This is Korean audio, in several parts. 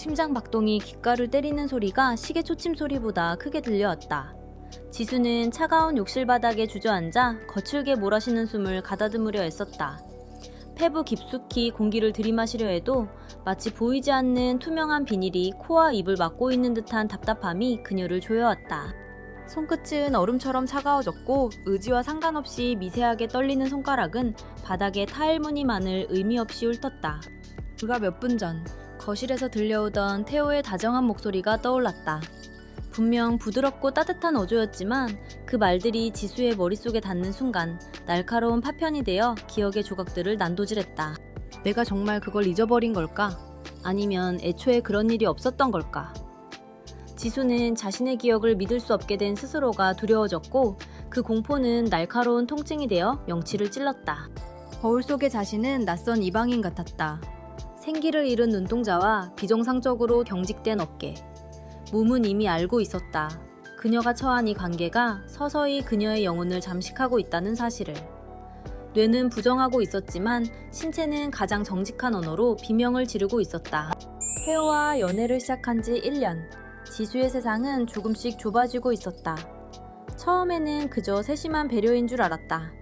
심장 박동이 귓가를 때리는 소리가 시계 초침 소리보다 크게 들려왔다. 지수는 차가운 욕실 바닥에 주저앉아 거칠게 몰아쉬는 숨을 가다듬으려 애썼다. 폐부 깊숙이 공기를 들이마시려 해도 마치 보이지 않는 투명한 비닐이 코와 입을 막고 있는 듯한 답답함이 그녀를 조여왔다. 손끝은 얼음처럼 차가워졌고 의지와 상관없이 미세하게 떨리는 손가락은 바닥에 타일 무늬만을 의미 없이 훑었다. 불과 몇 분 전 거실에서 들려오던 태호의 다정한 목소리가 떠올랐다. 분명 부드럽고 따뜻한 어조였지만 그 말들이 지수의 머릿속에 닿는 순간 날카로운 파편이 되어 기억의 조각들을 난도질했다. 내가 정말 그걸 잊어버린 걸까? 아니면 애초에 그런 일이 없었던 걸까? 지수는 자신의 기억을 믿을 수 없게 된 스스로가 두려워졌고 그 공포는 날카로운 통증이 되어 명치를 찔렀다. 거울 속의 자신은 낯선 이방인 같았다. 생기를 잃은 눈동자와 비정상적으로 경직된 어깨. 몸은 이미 알고 있었다. 그녀가 처한 이 관계가 서서히 그녀의 영혼을 잠식하고 있다는 사실을. 뇌는 부정하고 있었지만 신체는 가장 정직한 언어로 비명을 지르고 있었다. 태호와 연애를 시작한 지 1년. 지수의 세상은 조금씩 좁아지고 있었다. 처음에는 그저 세심한 배려인 줄 알았다.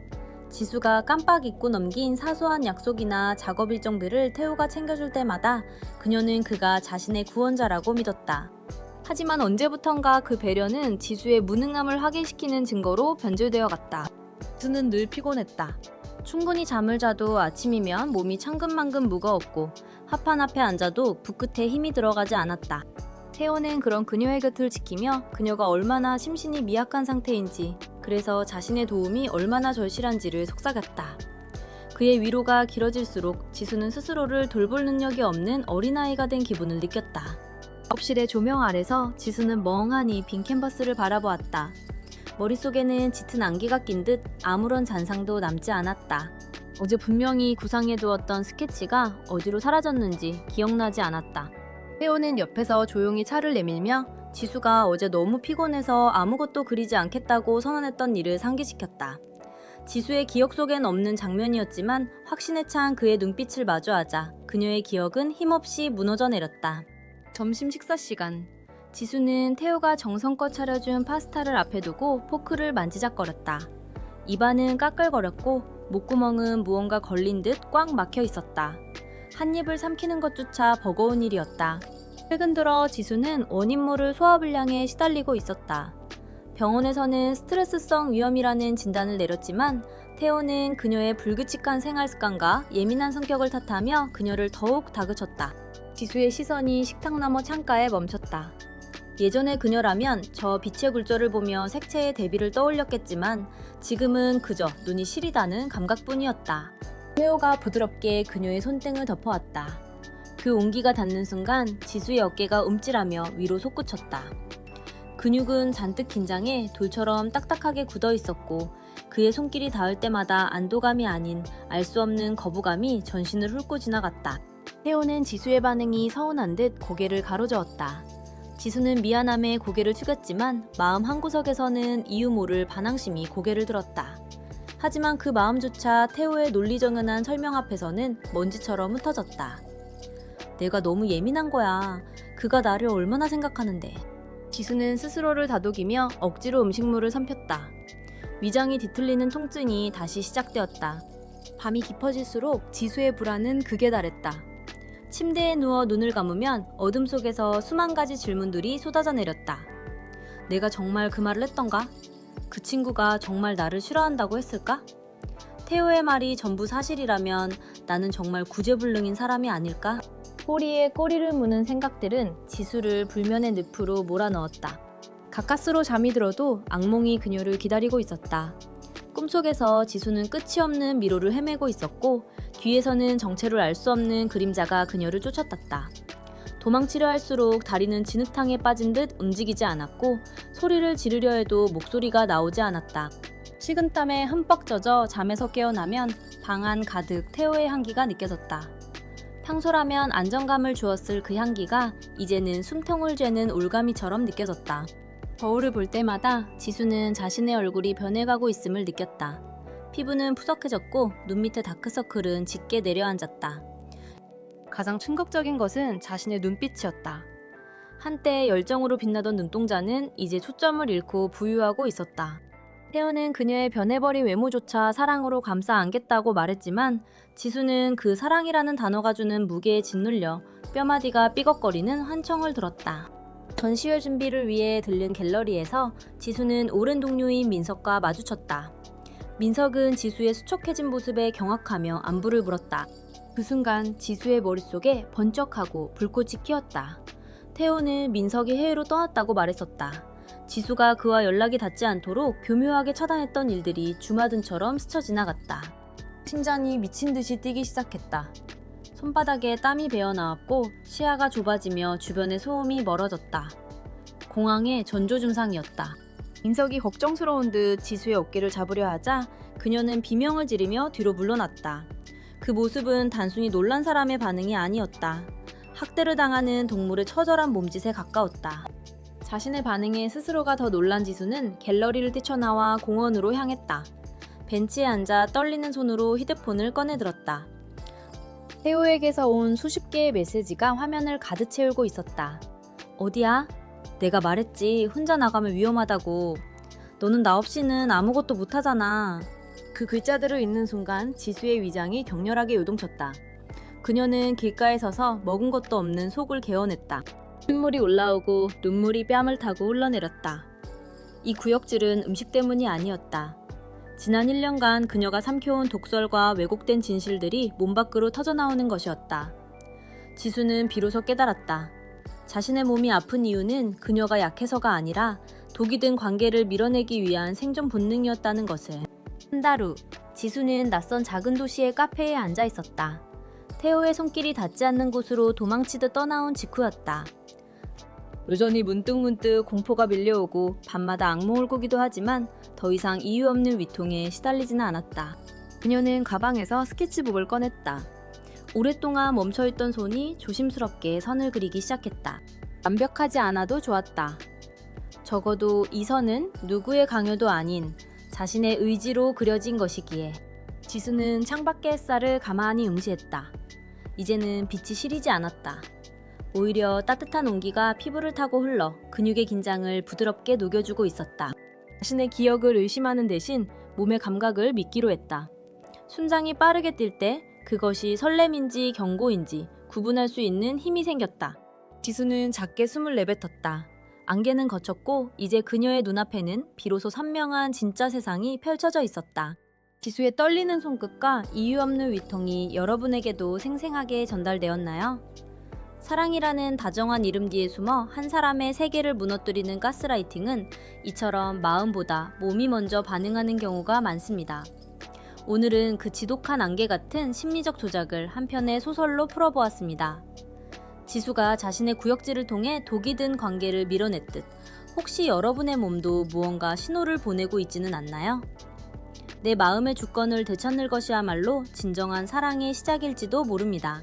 지수가 깜빡 잊고 넘긴 사소한 약속이나 작업 일정들을 태호가 챙겨줄 때마다 그녀는 그가 자신의 구원자라고 믿었다. 하지만 언제부턴가 그 배려는 지수의 무능함을 확인시키는 증거로 변질되어 갔다. 지수는 늘 피곤했다. 충분히 잠을 자도 아침이면 몸이 천근만근 무거웠고 합판 앞에 앉아도 붓끝에 힘이 들어가지 않았다. 태호는 그런 그녀의 곁을 지키며 그녀가 얼마나 심신이 미약한 상태인지, 그래서 자신의 도움이 얼마나 절실한지를 속삭였다. 그의 위로가 길어질수록 지수는 스스로를 돌볼 능력이 없는 어린아이가 된 기분을 느꼈다. 작업실의 조명 아래서 지수는 멍하니 빈 캔버스를 바라보았다. 머릿속에는 짙은 안개가 낀 듯 아무런 잔상도 남지 않았다. 어제 분명히 구상해두었던 스케치가 어디로 사라졌는지 기억나지 않았다. 태호는 옆에서 조용히 차를 내밀며 지수가 어제 너무 피곤해서 아무것도 그리지 않겠다고 선언했던 일을 상기시켰다. 지수의 기억 속엔 없는 장면이었지만 확신에 찬 그의 눈빛을 마주하자 그녀의 기억은 힘없이 무너져 내렸다. 점심 식사 시간. 지수는 태호가 정성껏 차려준 파스타를 앞에 두고 포크를 만지작거렸다. 입안은 까끌거렸고 목구멍은 무언가 걸린 듯 꽉 막혀 있었다. 한 입을 삼키는 것조차 버거운 일이었다. 최근 들어 지수는 원인 모를 소화불량에 시달리고 있었다. 병원에서는 스트레스성 위염이라는 진단을 내렸지만 태호는 그녀의 불규칙한 생활 습관과 예민한 성격을 탓하며 그녀를 더욱 다그쳤다. 지수의 시선이 식탁 너머 창가에 멈췄다. 예전의 그녀라면 저 빛의 굴절을 보며 색채의 대비를 떠올렸겠지만 지금은 그저 눈이 시리다는 감각뿐이었다. 태호가 부드럽게 그녀의 손등을 덮어왔다. 그 온기가 닿는 순간 지수의 어깨가 움찔하며 위로 솟구쳤다. 근육은 잔뜩 긴장해 돌처럼 딱딱하게 굳어 있었고 그의 손길이 닿을 때마다 안도감이 아닌 알 수 없는 거부감이 전신을 훑고 지나갔다. 태호는 지수의 반응이 서운한 듯 고개를 가로저었다. 지수는 미안함에 고개를 숙였지만 마음 한구석에서는 이유 모를 반항심이 고개를 들었다. 하지만 그 마음조차 태호의 논리정연한 설명 앞에서는 먼지처럼 흩어졌다. 내가 너무 예민한 거야. 그가 나를 얼마나 생각하는데. 지수는 스스로를 다독이며 억지로 음식물을 삼켰다. 위장이 뒤틀리는 통증이 다시 시작되었다. 밤이 깊어질수록 지수의 불안은 극에 달했다. 침대에 누워 눈을 감으면 어둠 속에서 수만 가지 질문들이 쏟아져 내렸다. 내가 정말 그 말을 했던가? 그 친구가 정말 나를 싫어한다고 했을까? 태호의 말이 전부 사실이라면 나는 정말 구제불능인 사람이 아닐까? 꼬리에 꼬리를 무는 생각들은 지수를 불면의 늪으로 몰아넣었다. 가까스로 잠이 들어도 악몽이 그녀를 기다리고 있었다. 꿈속에서 지수는 끝이 없는 미로를 헤매고 있었고 뒤에서는 정체를 알 수 없는 그림자가 그녀를 쫓아탔다. 도망치려 할수록 다리는 진흙탕에 빠진 듯 움직이지 않았고 소리를 지르려 해도 목소리가 나오지 않았다. 식은땀에 흠뻑 젖어 잠에서 깨어나면 방 안 가득 태호의 향기가 느껴졌다. 평소라면 안정감을 주었을 그 향기가 이제는 숨통을 죄는 올가미처럼 느껴졌다. 거울을 볼 때마다 지수는 자신의 얼굴이 변해가고 있음을 느꼈다. 피부는 푸석해졌고 눈 밑의 다크서클은 짙게 내려앉았다. 가장 충격적인 것은 자신의 눈빛이었다. 한때 열정으로 빛나던 눈동자는 이제 초점을 잃고 부유하고 있었다. 태연은 그녀의 변해버린 외모조차 사랑으로 감싸 안겠다고 말했지만 지수는 그 사랑이라는 단어가 주는 무게에 짓눌려 뼈마디가 삐걱거리는 환청을 들었다. 전시회 준비를 위해 들른 갤러리에서 지수는 오랜 동료인 민석과 마주쳤다. 민석은 지수의 수척해진 모습에 경악하며 안부를 물었다. 그 순간 지수의 머릿속에 번쩍하고 불꽃이 튀었다. 태호는 민석이 해외로 떠났다고 말했었다. 지수가 그와 연락이 닿지 않도록 교묘하게 차단했던 일들이 주마등처럼 스쳐 지나갔다. 심장이 미친 듯이 뛰기 시작했다. 손바닥에 땀이 배어나왔고 시야가 좁아지며 주변의 소음이 멀어졌다. 공황의 전조 증상이었다. 민석이 걱정스러운 듯 지수의 어깨를 잡으려 하자 그녀는 비명을 지르며 뒤로 물러났다. 그 모습은 단순히 놀란 사람의 반응이 아니었다. 학대를 당하는 동물의 처절한 몸짓에 가까웠다. 자신의 반응에 스스로가 더 놀란 지수는 갤러리를 뛰쳐나와 공원으로 향했다. 벤치에 앉아 떨리는 손으로 휴대폰을 꺼내들었다. 태호에게서 온 수십 개의 메시지가 화면을 가득 채우고 있었다. 어디야? 내가 말했지, 혼자 나가면 위험하다고. 너는 나 없이는 아무것도 못하잖아. 그 글자들을 읽는 순간 지수의 위장이 격렬하게 요동쳤다. 그녀는 길가에 서서 먹은 것도 없는 속을 개어냈다. 핏물이 올라오고 눈물이 뺨을 타고 흘러내렸다. 이 구역질은 음식 때문이 아니었다. 지난 1년간 그녀가 삼켜온 독설과 왜곡된 진실들이 몸 밖으로 터져나오는 것이었다. 지수는 비로소 깨달았다. 자신의 몸이 아픈 이유는 그녀가 약해서가 아니라 독이 든 관계를 밀어내기 위한 생존 본능이었다는 것을. 한 달 후, 지수는 낯선 작은 도시의 카페에 앉아 있었다. 태호의 손길이 닿지 않는 곳으로 도망치듯 떠나온 직후였다. 여전히 문득문득 공포가 밀려오고 밤마다 악몽을 꾸기도 하지만 더 이상 이유 없는 위통에 시달리지는 않았다. 그녀는 가방에서 스케치북을 꺼냈다. 오랫동안 멈춰있던 손이 조심스럽게 선을 그리기 시작했다. 완벽하지 않아도 좋았다. 적어도 이 선은 누구의 강요도 아닌 자신의 의지로 그려진 것이기에. 지수는 창밖의 햇살을 가만히 응시했다. 이제는 빛이 시리지 않았다. 오히려 따뜻한 온기가 피부를 타고 흘러 근육의 긴장을 부드럽게 녹여주고 있었다. 자신의 기억을 의심하는 대신 몸의 감각을 믿기로 했다. 심장이 빠르게 뛸 때 그것이 설렘인지 경고인지 구분할 수 있는 힘이 생겼다. 지수는 작게 숨을 내뱉었다. 안개는 걷혔고 이제 그녀의 눈앞에는 비로소 선명한 진짜 세상이 펼쳐져 있었다. 지수의 떨리는 손끝과 이유 없는 위통이 여러분에게도 생생하게 전달되었나요? 사랑이라는 다정한 이름 뒤에 숨어 한 사람의 세계를 무너뜨리는 가스라이팅은 이처럼 마음보다 몸이 먼저 반응하는 경우가 많습니다. 오늘은 그 지독한 안개 같은 심리적 조작을 한 편의 소설로 풀어보았습니다. 지수가 자신의 구역질을 통해 독이 든 관계를 밀어냈듯 혹시 여러분의 몸도 무언가 신호를 보내고 있지는 않나요? 내 마음의 주권을 되찾는 것이야말로 진정한 사랑의 시작일지도 모릅니다.